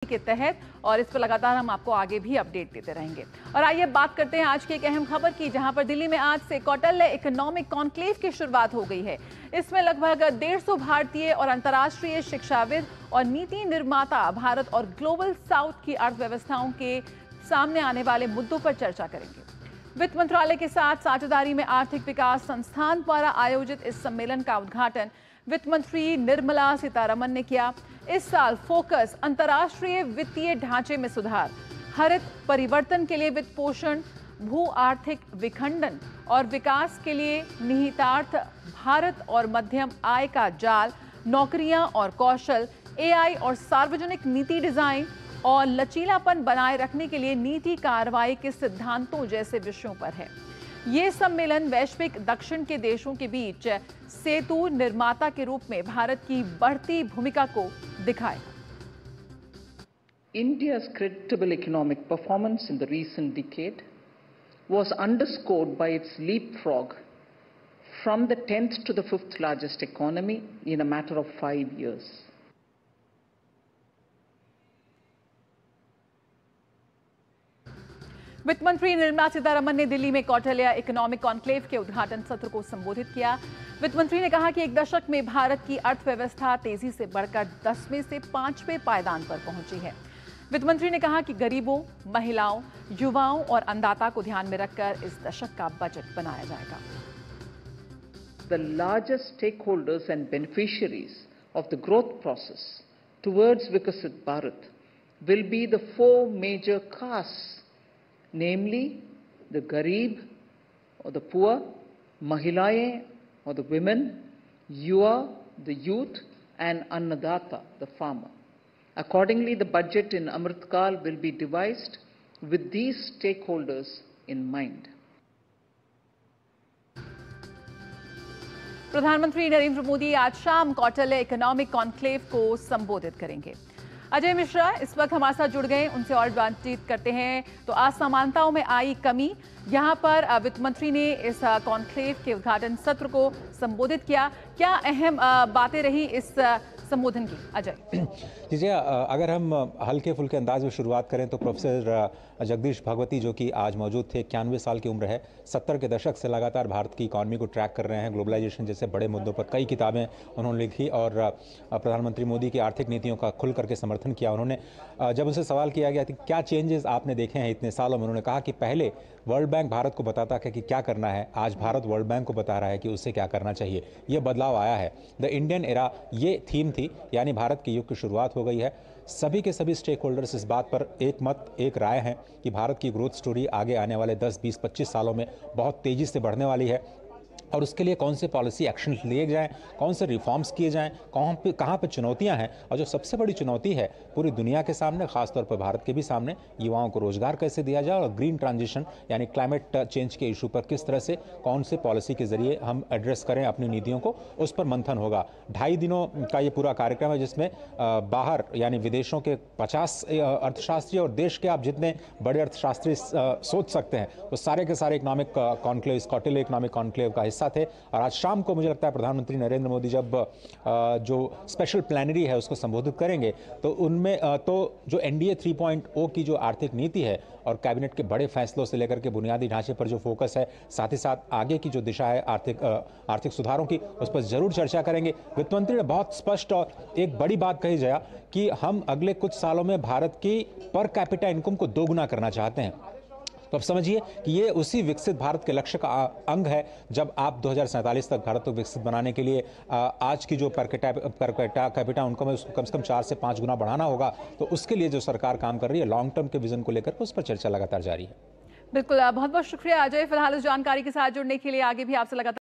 के तहत, और इस पर लगातार हम आपको आगे भी अपडेट देते रहेंगे। और आइए बात करते हैं आज की एक अहम खबर की, जहां पर दिल्ली में आज से कौटिल्य इकोनॉमिक कॉन्क्लेव की शुरुआत हो गई है। इसमें लगभग 150 भारतीय और अंतर्राष्ट्रीय शिक्षाविद और नीति निर्माता भारत और ग्लोबल साउथ की अर्थव्यवस्थाओं के सामने आने वाले मुद्दों पर चर्चा करेंगे। वित्त मंत्रालय के साथ साझेदारी में आर्थिक विकास संस्थान द्वारा आयोजित इस सम्मेलन का उद्घाटन वित्त मंत्री निर्मला सीतारमण ने किया। इस साल फोकस अंतर्राष्ट्रीय वित्तीय ढांचे में सुधार, हरित परिवर्तन के लिए वित्त पोषण, भू आर्थिक विखंडन और विकास के लिए निहितार्थ, भारत और मध्यम आय का जाल, नौकरियां और कौशल, एआई और सार्वजनिक नीति डिजाइन और लचीलापन बनाए रखने के लिए नीति कार्रवाई के सिद्धांतों जैसे विषयों पर है। ये सम्मेलन वैश्विक दक्षिण के देशों के बीच सेतु निर्माता के रूप में भारत की बढ़ती भूमिका को दिखाएगा। India's credible economic performance in the recent decade was underscored by its leapfrog from the 10th to the 5th largest economy in a matter of 5 years. वित्त मंत्री निर्मला सीतारमण ने दिल्ली में कौटिल्य इकोनॉमिक कॉन्क्लेव के उद्घाटन सत्र को संबोधित किया। वित्त मंत्री ने कहा कि एक दशक में भारत की अर्थव्यवस्था तेजी से बढ़कर 10वें से 5वें पायदान पर पहुंची है। वित्त मंत्री ने कहा कि गरीबों, महिलाओं, युवाओं और अन्नदाता को ध्यान में रखकर इस दशक का बजट बनाया जाएगा। The largest stakeholders and beneficiaries of the growth process towards Viksit Bharat will be the 4 major castes, namely the Garib or the poor, Mahilaye or the women, Yuva, the youth, and Annadata, the farmer. Accordingly, the budget in Amritkal will be devised with these stakeholders in mind. प्रधानमंत्री नरेंद्र मोदी आज शाम Kautilya economic conclave को संबोधित करेंगे। अजय मिश्रा इस वक्त हमारे साथ जुड़ गए, उनसे और बातचीत करते हैं। तो असमानताओं में आई कमी, यहाँ पर वित्त मंत्री ने इस कॉन्क्लेव के उद्घाटन सत्र को संबोधित किया। क्या अहम बातें रही इस संबोधन की, अजय? जी, अगर हम हल्के फुल्के अंदाज में शुरुआत करें तो प्रोफेसर जगदीश भगवती, जो कि आज मौजूद थे, 91 साल की उम्र है, 70 के दशक से लगातार भारत की इकॉनमी को ट्रैक कर रहे हैं। ग्लोबलाइजेशन जैसे बड़े मुद्दों पर कई किताबें उन्होंने लिखी और प्रधानमंत्री मोदी की आर्थिक नीतियों का खुल करके समर्थन किया। उन्होंने जब उनसे सवाल किया गया कि क्या चेंजेस आपने देखे हैं इतने सालों में, उन्होंने कहा कि पहले वर्ल्ड बैंक भारत को बताता है कि क्या करना है, आज भारत वर्ल्ड बैंक को बता रहा है कि उससे क्या करना चाहिए। ये बदलाव आया है। द इंडियन एरा ये थीम थी, यानी भारत के युग की शुरुआत हो गई है। सभी के सभी स्टेक होल्डर्स इस बात पर एक मत एक राय हैं कि भारत की ग्रोथ स्टोरी आगे आने वाले 10, 20, 25 सालों में बहुत तेज़ी से बढ़ने वाली है और उसके लिए कौन से पॉलिसी एक्शन लिए जाएं, कौन से रिफॉर्म्स किए जाएं, कहाँ पे चुनौतियां हैं। और जो सबसे बड़ी चुनौती है पूरी दुनिया के सामने, खासतौर पर भारत के भी सामने, युवाओं को रोजगार कैसे दिया जाए और ग्रीन ट्रांजिशन यानी क्लाइमेट चेंज के इशू पर किस तरह से कौन से पॉलिसी के जरिए हम एड्रेस करें अपनी नीतियों को, उस पर मंथन होगा। 2.5 दिनों का ये पूरा कार्यक्रम है, जिसमें बाहर यानी विदेशों के 50 अर्थशास्त्री और देश के आप जितने बड़े अर्थशास्त्री सोच सकते हैं वो सारे के सारे economic conclave, Kautilya economic conclave का थे। और आज शाम को मुझे लगता है प्रधानमंत्री नरेंद्र मोदी जब जो स्पेशल प्लेनरी है उसको संबोधित करेंगे तो उनमें तो जो एनडीए 3.0 की जो आर्थिक नीति है और कैबिनेट के बड़े फैसलों से लेकर के बुनियादी ढांचे पर जो फोकस है, साथ ही साथ आगे की जो दिशा है आर्थिक सुधारों की, उस पर जरूर चर्चा करेंगे। वित्त मंत्री ने बहुत स्पष्ट और एक बड़ी बात कही जाए कि हम अगले कुछ सालों में भारत की पर कैपिटा इनकम को दोगुना करना चाहते हैं। तो अब समझिए कि ये उसी विकसित भारत के लक्ष्य का अंग है। जब आप 2047 तक भारत को विकसित बनाने के लिए आज की जो पर कैपिटा इनकम है उसको कम से कम 4 से 5 गुना बढ़ाना होगा, तो उसके लिए जो सरकार काम कर रही है लॉन्ग टर्म के विजन को लेकर उस पर चर्चा लगातार जारी है। बिल्कुल, बहुत बहुत शुक्रिया अजय, फिलहाल इस जानकारी के साथ जुड़ने के लिए। आगे भी आपसे लगातार